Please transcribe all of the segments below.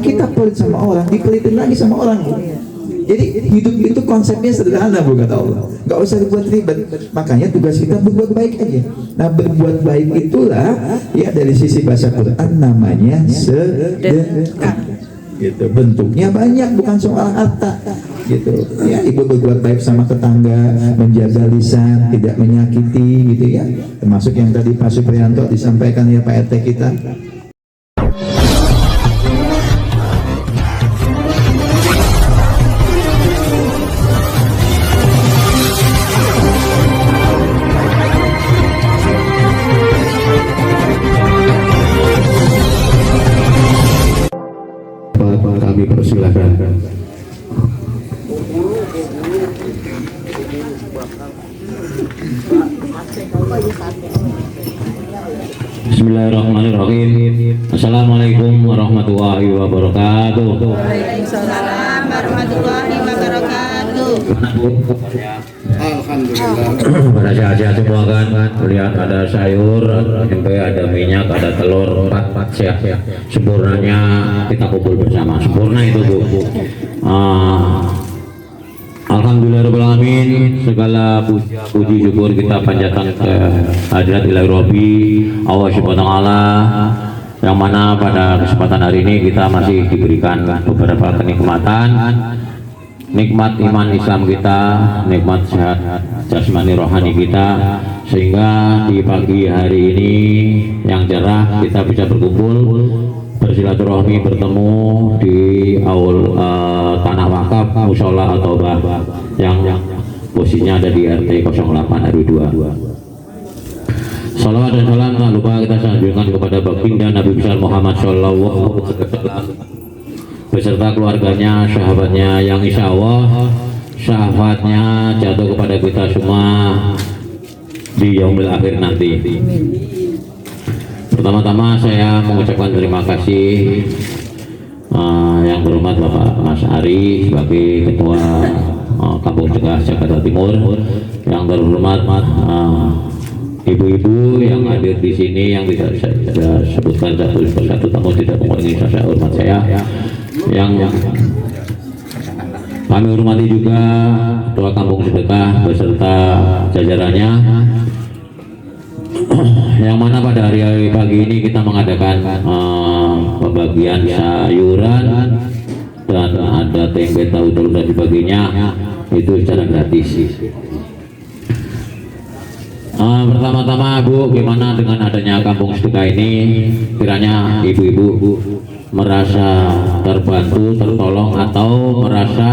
kita pelit sama orang, dipelitin lagi sama orang. Jadi hidup itu konsepnya sederhana, Bu, kata Allah. Gak usah dibuat ribet. Makanya tugas kita berbuat baik aja. Nah, berbuat baik itulah ya dari sisi bahasa Quran namanya sedekah. Gitu. Bentuknya banyak, bukan soal harta. Gitu. Ya, ibu berbuat baik sama tetangga, menjaga lisan, tidak menyakiti, gitu ya. Termasuk yang tadi Pak Supriyanto disampaikan ya Pak RT kita. Kami persilakan. Bismillahirrahmanirrahim. Assalamualaikum warahmatullahi wabarakatuh. Waalaikumsalam warahmatullahi wabarakatuh. Alhamdulillah. Pada sehat-sehat semua kan. Lihat ada sayur, ada minyak, ada telur, 4 sehat. Sempurnanya kita kumpul bersama. Sempurna itu, Bu. Alhamdulillahirrahmanirrahim. Segala puji syukur kita panjatkan ke hadirat Ilahi Rabbi Allah Subhanahu wa Ta'ala, yang mana pada kesempatan hari ini kita masih diberikan beberapa kenikmatan, nikmat iman Islam kita, nikmat sehat jasmani rohani kita, sehingga di pagi hari ini yang cerah kita bisa berkumpul bersilaturahmi, bertemu di aul tanah wakaf mushola atau bah yang posisinya ada di RT 08 RW 2. Salawat dan salam tak lupa kita sanjungkan kepada baginda Nabi besar Muhammad Shallallahu Alaihi Wasallam beserta keluarganya, sahabatnya, yang insya Allah syafaatnya jatuh kepada kita semua di yaumil akhir nanti. Pertama-tama saya mengucapkan terima kasih yang berhormat Bapak Mas Ari sebagai Ketua Kampung Cegah Jakarta Timur, yang terhormat ibu-ibu yang hadir di sini yang tidak saya sebutkan satu persatu, namun tidak mengurangi rasa hormat saya, yang kami hormati juga Ketua Kampung Sedekah beserta jajarannya, yang mana pada hari pagi ini kita mengadakan pembagian sayuran dan ada tempe, tahu, telur dan sebagainya itu secara gratis. Pertama-tama, Bu, gimana dengan adanya Kampung Sedekah ini? Kiranya ibu-ibu merasa terbantu, tertolong, atau merasa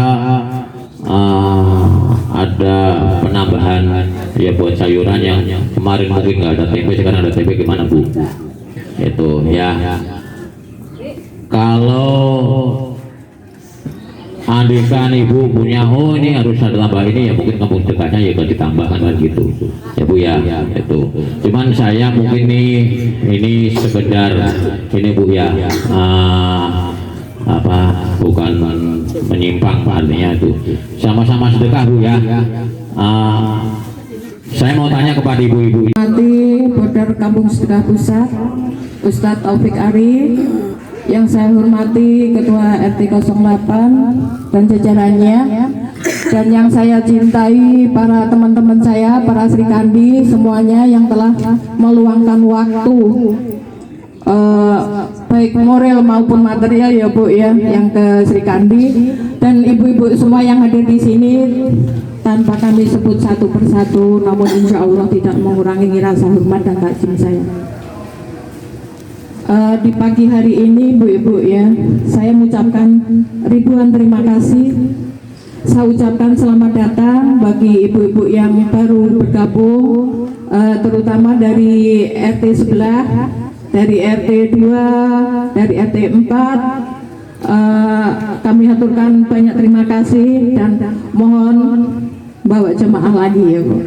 ada penambahan ya buat sayuran yang kemarin mungkin nggak ada tempe, sekarang ada tempe, gimana, Bu? Itu ya, kalau andikan ibu punya, oh ini harus ada tambah ini, ya mungkin Kampung Sedekahnya ya kalau ditambahkan kan gitu ya, Bu, ya itu. Cuman saya mungkin ini sekedar ini, Bu, ya bukan menyimpang, artinya itu sama-sama sedekah, Bu, ya. Saya mau tanya kepada ibu-ibu. Border Kampung Sedekah Pusat, Ustadz Taufik Ari, yang saya hormati Ketua RT 08 dan jajarannya, dan yang saya cintai para teman-teman saya, para Sri Kandi semuanya yang telah meluangkan waktu baik moral maupun material ya, Bu, ya, yang ke Sri Kandi, dan ibu-ibu semua yang hadir di sini tanpa kami sebut satu persatu, namun insya Allah tidak mengurangi rasa hormat dan takzim saya. Di pagi hari ini, Bu-ibu, ya, saya mengucapkan ribuan terima kasih. Saya ucapkan selamat datang bagi ibu-ibu yang baru bergabung, terutama dari RT sebelah, dari RT 2, dari RT 4. Kami haturkan banyak terima kasih dan mohon bawa jemaah lagi, ya, Bu.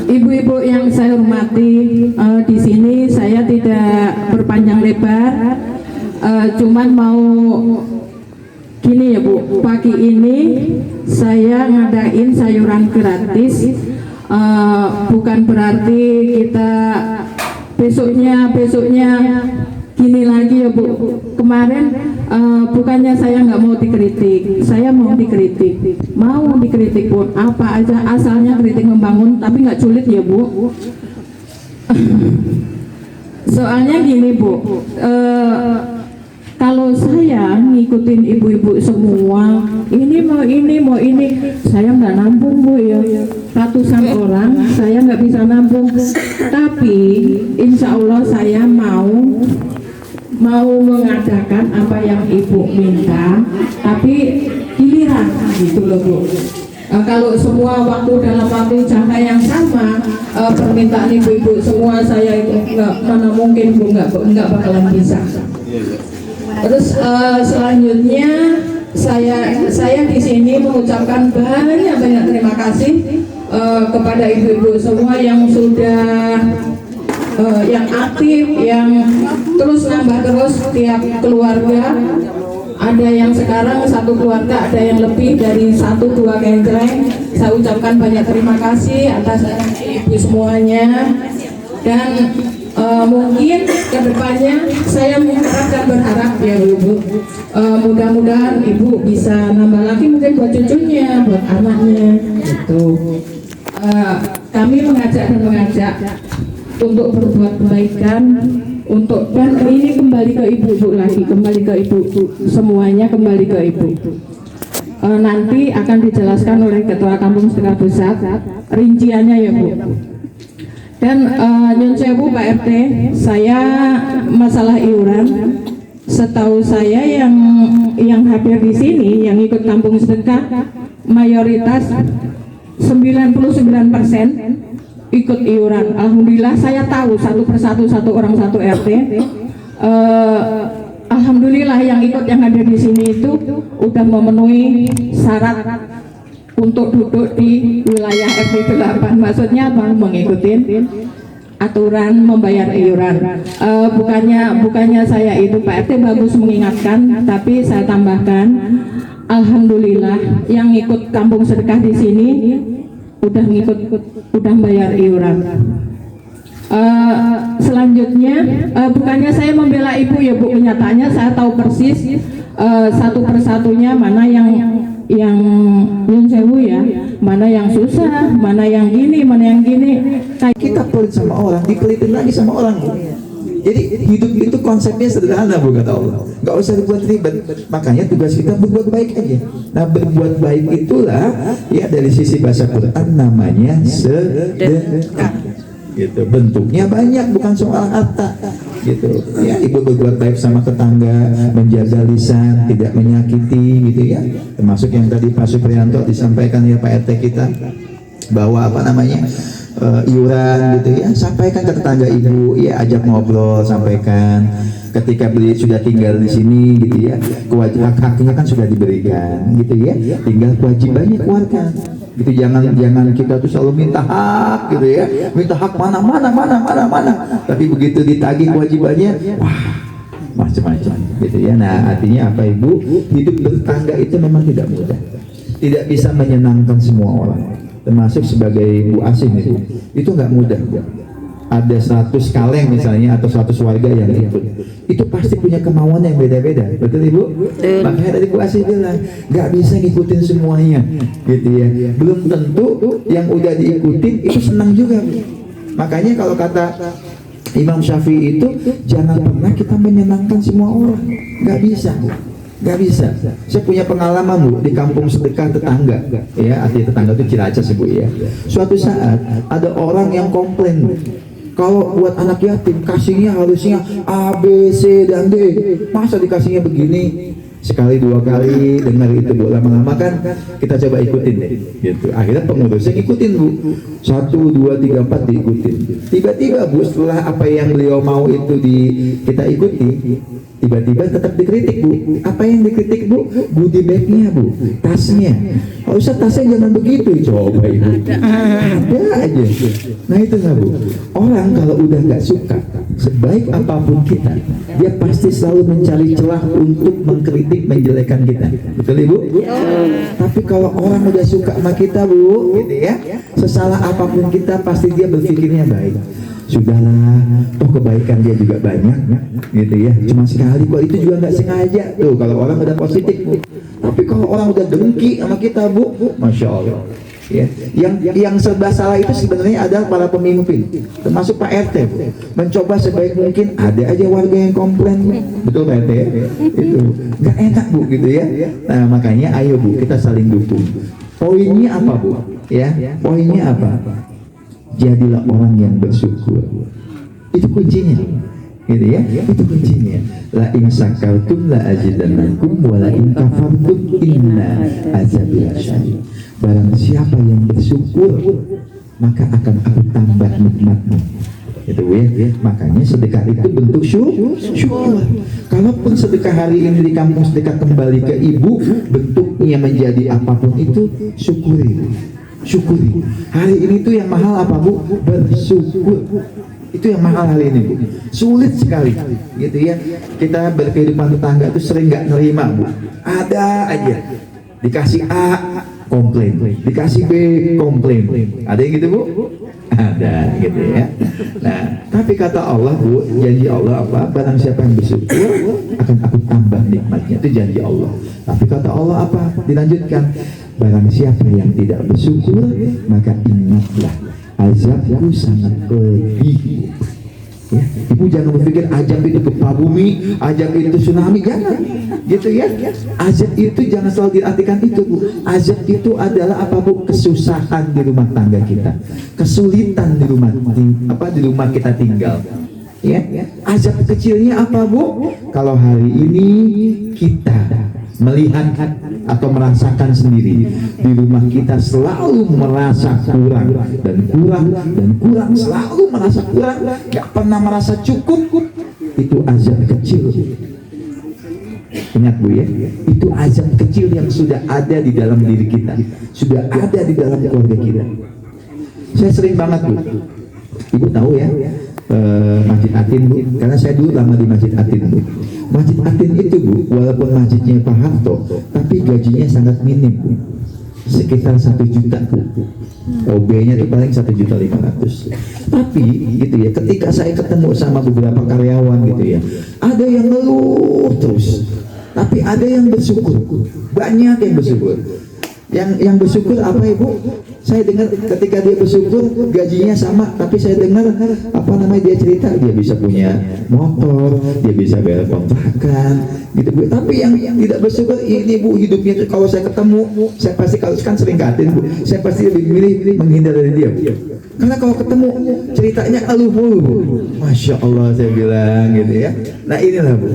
Ibu-ibu yang saya hormati, di sini saya tidak berpanjang lebar, cuman mau gini, ya, Bu. Pagi ini saya ngadain sayuran gratis, bukan berarti kita besoknya gini lagi ya Bu, kemarin bukannya saya nggak mau dikritik, saya mau dikritik pun apa aja asalnya kritik membangun, tapi nggak sulit ya Bu. Soalnya gini Bu, kalau saya ngikutin ibu-ibu semua, ini mau ini, saya nggak nampung Bu ya. Ratusan orang, saya nggak bisa nampung. Tapi insya Allah saya mau mengadakan apa yang ibu minta, tapi giliran gitu loh Bu. Kalau semua waktu dalam waktu jangka yang sama, permintaan ibu-ibu semua saya itu nggak, mana mungkin Bu, nggak bakalan bisa. Terus selanjutnya saya di sini mengucapkan banyak terima kasih kepada ibu-ibu semua yang sudah yang aktif, yang terus nambah terus tiap keluarga. Ada yang sekarang satu keluarga, ada yang lebih dari 1-2 genjreng. Saya ucapkan banyak terima kasih atas ibu semuanya. Dan mungkin kedepannya saya mengharap dan berharap ya Bu, mudah-mudahan ibu bisa nambah lagi mungkin buat cucunya, buat anaknya gitu. Kami mengajak untuk berbuat kebaikan, dan ini kembali ke ibu lagi, kembali ke ibu, semuanya kembali ke ibu. Nanti akan dijelaskan oleh Ketua Kampung Sedekah Pusat rinciannya ya Bu. Dan nyun sewu Pak RT, saya masalah iuran, setahu saya yang hadir di sini yang ikut Kampung Sedekah mayoritas 99% ikut iuran. Alhamdulillah saya tahu satu persatu, satu orang satu RT. Alhamdulillah yang ikut yang ada di sini itu udah memenuhi syarat untuk duduk di wilayah RT 8. Maksudnya apa? Mengikuti aturan membayar iuran. Bukannya saya itu Pak RT bagus mengingatkan, tapi saya tambahkan, alhamdulillah yang ikut Kampung Sedekah di sini udah bayar iuran. Selanjutnya bukannya saya membela ibu ya Bu, kenyataannya saya tahu persis satu persatunya mana yang nyun sewu ya, mana yang susah, mana yang gini. Kita pelit sama orang, dipelitin lagi sama orang Bu. Jadi hidup itu konsepnya sederhana Bu, kata Allah. Gak usah dibuat ribet. Makanya tugas kita berbuat baik aja. Nah, berbuat baik itulah ya dari sisi bahasa Quran namanya sedekah. Gitu. Bentuknya banyak, bukan soal harta. Gitu. Ya, ibu berbuat baik sama tetangga, menjaga lisan, tidak menyakiti, gitu ya. Termasuk yang tadi Pak Supriyanto disampaikan ya Pak RT kita, bahwa apa namanya? Iuran gitu ya, sampaikan ke tetangga ibu ya, ajak ngobrol, sampaikan ketika beliau sudah tinggal di sini gitu ya, kewajiban haknya kan sudah diberikan gitu ya, tinggal kewajibannya keluarkan gitu. Jangan kita tuh selalu minta hak gitu ya, minta hak mana, tapi begitu ditagih kewajibannya, wah macam-macam gitu ya. Nah artinya apa Ibu, hidup bertangga itu memang tidak mudah, tidak bisa menyenangkan semua orang, termasuk sebagai Bu Asin itu nggak mudah. Ada 100 kaleng misalnya atau 100 warga yang ikut, itu pasti punya kemauan yang beda-beda, betul Ibu? Makanya tadi Bu Asin bilang nggak bisa ngikutin semuanya gitu ya, belum tentu yang udah diikutin itu senang juga Bu. Makanya kalau kata Imam Syafi'i itu jangan pernah kita menyenangkan semua orang, nggak bisa Bu. Gak bisa. Saya punya pengalaman Bu di Kampung Sedekah tetangga, ya artinya tetangga itu Ciracas Bu ya. Suatu saat ada orang yang komplain Bu, kalau buat anak yatim kasihnya harusnya A, B, C, dan D, masa dikasihnya begini? Sekali 2 kali dengar itu Bu, lama-lama kan kita coba ikutin deh gitu. Akhirnya pengurusnya ikutin Bu, 1, 2, 3, 4 diikutin. Tiba-tiba Bu, setelah apa yang beliau mau itu kita ikuti, tiba-tiba tetap dikritik Bu. Apa yang dikritik Bu? Goodie bagnya Bu, tasnya. Kalau usah tasnya jangan begitu, coba Ibu. Ada aja. Nah itu lah Bu, orang kalau udah nggak suka, sebaik apapun kita, dia pasti selalu mencari celah untuk mengkritik, menjelekan kita, betul Ibu? Tapi kalau orang udah suka sama kita Bu, gitu ya, sesalah apapun kita pasti dia berpikirnya baik. sudahlah, toh kebaikan dia juga banyak, gitu ya. Cuma sekali kok, itu juga nggak sengaja tuh. Kalau orang udah positif, Bu. Tapi kalau orang udah dengki sama kita, Bu, masya Allah. Ya, yang serba salah itu sebenarnya adalah para pemimpin, termasuk Pak RT, Bu. Mencoba sebaik mungkin. Ada aja warga yang komplain, Bu. Betul Pak RT ya? Itu nggak enak, Bu, gitu ya. Nah makanya ayo, Bu, kita saling dukung. Poinnya apa, Bu? Ya, poinnya apa? Jadilah orang yang bersyukur. Itu kuncinya, gitu ya. Itu kuncinya. La in syakartum la azidannakum wa la in kafartum inna azabi lasyadid. Barang siapa yang bersyukur, maka akan aku tambah nikmatmu. Itu ya. Makanya sedekah itu bentuk syukur. Kalaupun sedekah hari ini di kampung sedekah kembali ke ibu, bentuknya menjadi apapun itu, syukuri. Syukuri. Hari ini tuh yang mahal apa, Bu? Bersyukur. Itu yang mahal hari ini, Bu. Sulit sekali, gitu ya. Kita berkehidupan tetangga itu sering nggak nerima, Bu. Ada aja dikasih A komplain, dikasih B komplain. Ada yang gitu, Bu? Ada, gitu ya. Nah, tapi kata Allah, Bu, janji Allah apa? Barang siapa yang bersyukur akan aku tambah nikmatnya. Itu janji Allah. Tapi kata Allah apa? Dilanjutkan, barang siapa yang tidak bersyukur, maka ingatlah azabku sangat pedih. Ya, Ibu jangan berpikir azab itu gempa bumi, azab itu tsunami, jangan, gitu ya. Azab itu jangan selalu diartikan itu, Bu. Azab itu adalah apa, Bu? Kesusahan di rumah tangga kita, kesulitan di rumah kita tinggal. Ya, azab kecilnya apa, Bu? Kalau hari ini kita melihat atau merasakan sendiri di rumah kita selalu merasa kurang dan kurang dan kurang, selalu merasa kurang, gak pernah merasa cukup, itu azab kecil. Ingat, Bu, ya, itu azab kecil yang sudah ada di dalam diri kita, sudah ada di dalam keluarga kita. Saya sering banget, Bu, Ibu tahu ya, Masjid Atin, Bu, karena saya dulu lama di Masjid Atin, Bu. Masjid Atin itu, Bu, walaupun masjidnya Pak Harto, tapi gajinya sangat minim, Bu. Sekitar 1 juta, Bu. OB-nya itu paling 1.500.000. Tapi gitu ya, ketika saya ketemu sama beberapa karyawan gitu ya, ada yang ngeluh terus, tapi ada yang bersyukur. Banyak yang bersyukur. Yang bersyukur apa, Ibu? Saya dengar ketika dia bersyukur gajinya sama, tapi saya dengar dia cerita dia bisa punya motor, dia bisa bayar kontrakan, gitu, Bu. Tapi yang tidak bersyukur ini, Bu, hidupnya kalau saya ketemu, saya pasti, kalau kan sering katin, Bu, saya pasti lebih milih menghindar dari dia, Bu. Karena kalau ketemu ceritanya aluh-aluh, Bu. Masya Allah, saya bilang gitu ya. Nah inilah, Bu,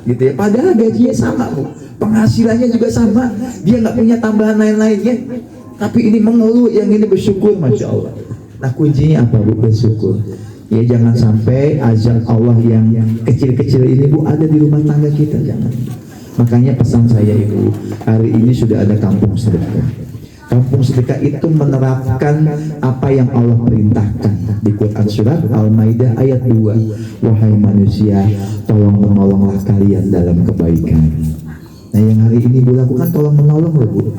gitu ya. Padahal gajinya sama, Bu, penghasilannya juga sama, dia nggak punya tambahan lain-lainnya, tapi ini mengeluh, yang ini bersyukur, Masya Allah. Nah kuncinya apa, Bu? Bersyukur. Ya jangan sampai azab Allah yang kecil-kecil ini, Bu, ada di rumah tangga kita, jangan. Makanya pesan saya, Ibu, hari ini sudah ada kampung sedekah. Kampung sedekah itu menerapkan apa yang Allah perintahkan di Quran surat Al-Maidah ayat 2. Wahai manusia, tolong menolonglah kalian dalam kebaikan. Nah yang hari ini Bu lakukan, tolong menolong, Bu.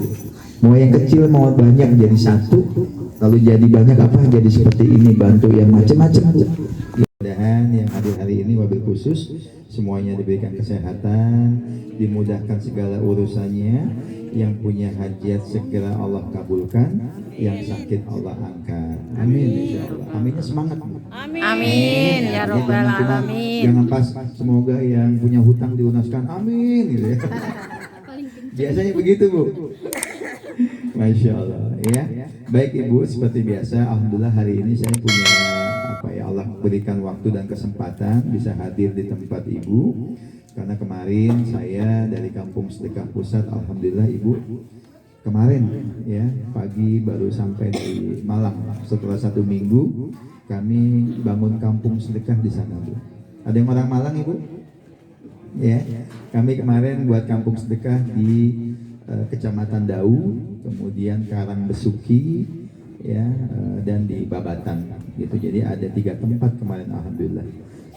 Mau yang kecil mau banyak jadi satu, lalu jadi banyak apa? Jadi seperti ini, bantu yang macam-macam, Bu. Mudah-mudahan yang hadir hari ini wabil khusus semuanya diberikan kesehatan, dimudahkan segala urusannya, yang punya hajat segera Allah kabulkan, yang sakit Allah angkat. Amin, insyaallah. Aminnya semangat, Bu. Amin ya robbal alamin. Jangan pas semoga yang punya hutang dilunaskan, amin, gitu ya. Biasanya begitu, Bu. Masya Allah, ya. Baik, Ibu, seperti biasa, alhamdulillah hari ini saya punya Allah berikan waktu dan kesempatan bisa hadir di tempat Ibu, karena kemarin saya dari Kampung Sedekah Pusat, alhamdulillah Ibu, kemarin ya pagi baru sampai di Malang. Setelah 1 minggu kami bangun kampung sedekah di sana, Bu. Ada yang orang Malang, Ibu? Ya, kami kemarin buat kampung sedekah di Kecamatan Dau, kemudian Karangbesuki, ya, dan di Babatan, gitu. Jadi ada 3 tempat kemarin, alhamdulillah.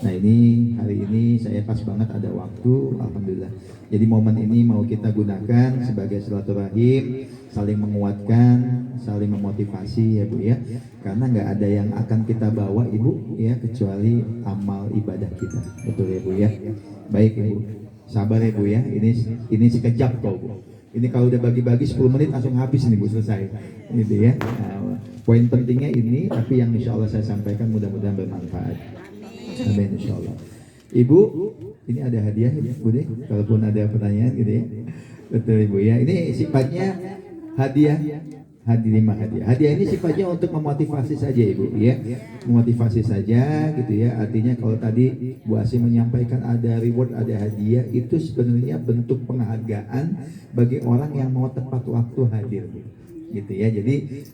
Nah ini hari ini saya pas banget ada waktu, alhamdulillah. Jadi momen ini mau kita gunakan sebagai silaturahim, saling menguatkan, saling memotivasi ya Bu ya. Karena nggak ada yang akan kita bawa Ibu ya kecuali amal ibadah kita, betul ya Bu ya. Baik Ibu, sabar ya Bu ya. Ini sekejap kok Bu. Ini kalau udah bagi-bagi 10 menit langsung habis nih Bu, selesai. Gitu ya. Nah, poin pentingnya ini, tapi yang insya Allah saya sampaikan mudah-mudahan bermanfaat. Amin insyaallah. Ibu, ini ada hadiah Bu deh, kalaupun ada pertanyaan gitu ya. Betul Ibu ya. Ini sifatnya hadiah. Hadiah ini sifatnya untuk memotivasi saja Ibu ya. Memotivasi saja gitu ya. Artinya kalau tadi Bu Asim menyampaikan ada reward, ada hadiah, itu sebenarnya bentuk penghargaan bagi orang yang mau tepat waktu hadir gitu ya. Jadi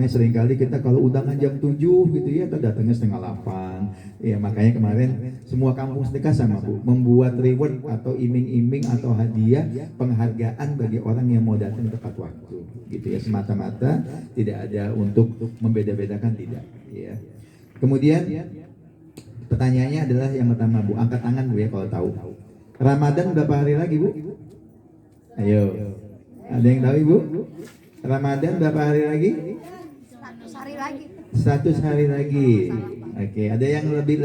seringkali kita kalau undangan jam 7 gitu ya, kita datangnya setengah 8 ya. Makanya kemarin semua kampung sedekah sama Bu membuat reward atau iming-iming atau hadiah penghargaan bagi orang yang mau datang tepat waktu gitu ya, semata-mata tidak ada untuk membeda-bedakan, tidak ya. Kemudian pertanyaannya adalah yang pertama Bu, angkat tangan Bu ya kalau tahu. Ramadan berapa hari lagi Bu? Ayo, ada yang tahu Ibu? Ramadan berapa hari lagi? 100 hari lagi. 100 hari lagi. Oke, ada yang lebih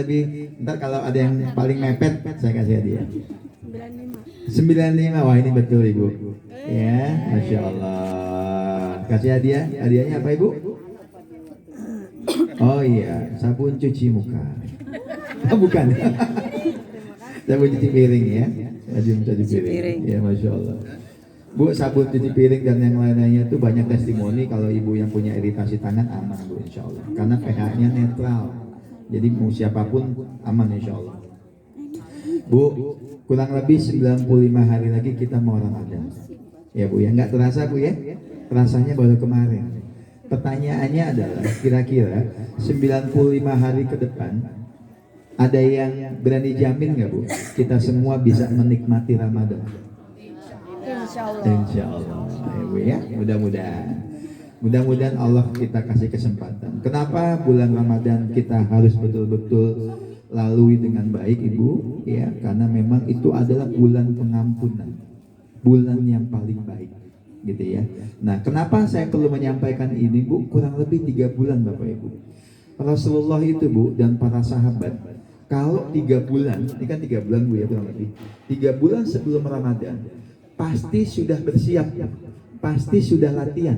ntar kalau ada yang paling mepet saya kasih hadiah. 95. Wah ini betul Ibu. Ya, Masya Allah. Kasih hadiah. Hadiahnya apa Ibu? Oh iya, sabun cuci muka. Oh, bukan. Sabun cuci piring ya. Sabun cuci piring. Ya, Masya Allah. Bu, sabun cuci piring dan yang lainnya itu banyak testimoni kalau ibu yang punya iritasi tangan aman Bu insya Allah. Karena pH-nya netral. Jadi mau siapapun aman insya Allah. Bu, kurang lebih 95 hari lagi kita mau Ramadan. Ya Bu ya, nggak terasa Bu ya. Rasanya baru kemarin. Pertanyaannya adalah kira-kira 95 hari ke depan ada yang berani jamin nggak Bu? Kita semua bisa menikmati Ramadan. Insya Allah ya, mudah-mudahan Allah kita kasih kesempatan. Kenapa bulan Ramadan kita harus betul-betul lalui dengan baik Ibu ya, karena memang itu adalah bulan pengampunan, bulan yang paling baik gitu ya. Nah kenapa saya perlu menyampaikan ini Bu? Kurang lebih 3 bulan Bapak Ibu, Rasulullah itu Bu dan para sahabat kalau 3 bulan, ini kan 3 bulan Bu ya, kurang lebih 3 bulan sebelum Ramadan pasti sudah bersiap, pasti sudah latihan.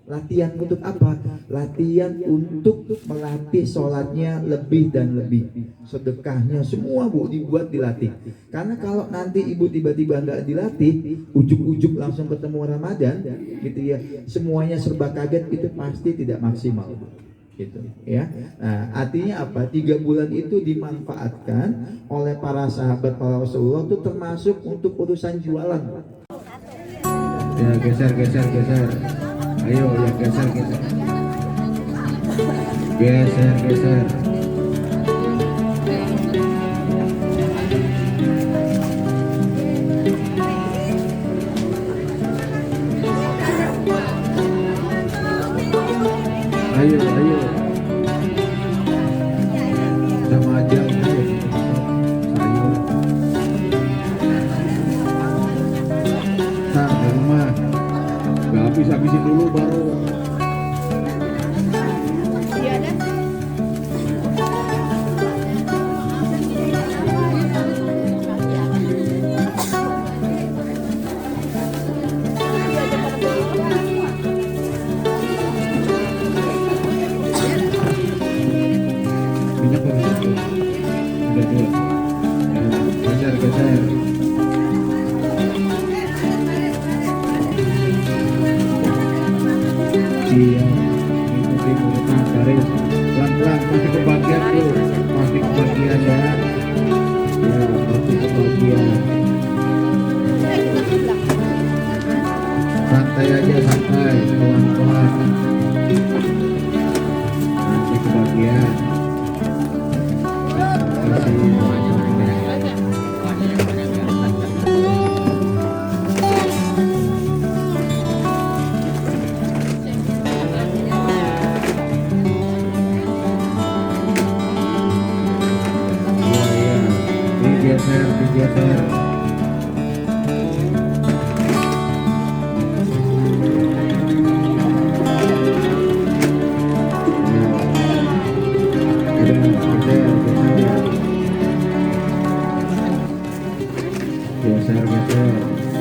Latihan untuk apa? Latihan untuk melatih sholatnya lebih dan lebih, sedekahnya semua Bu dibuat dilatih. Karena kalau nanti Ibu tiba-tiba nggak dilatih, ujuk-ujuk langsung ketemu Ramadan, gitu ya, semuanya serba kaget, itu pasti tidak maksimal Bu. Gitu ya. Nah, artinya apa? 3 bulan itu dimanfaatkan oleh para sahabat para Rasulullah itu termasuk untuk urusan jualan. Ya geser. Ayo ya geser. Geser. Ayo. Sama aja. Ayo. Nah, di rumah. Gak habis-habisin dulu baru. Geser. Iya, ikuti urutan garis. Pelan-pelan, masih kebagian tuh, masih kebagian ya. Ya, masih kebagian. Santai aja, santai, pelan-pelan. Masih kebagian. Kasih. Geser, geser.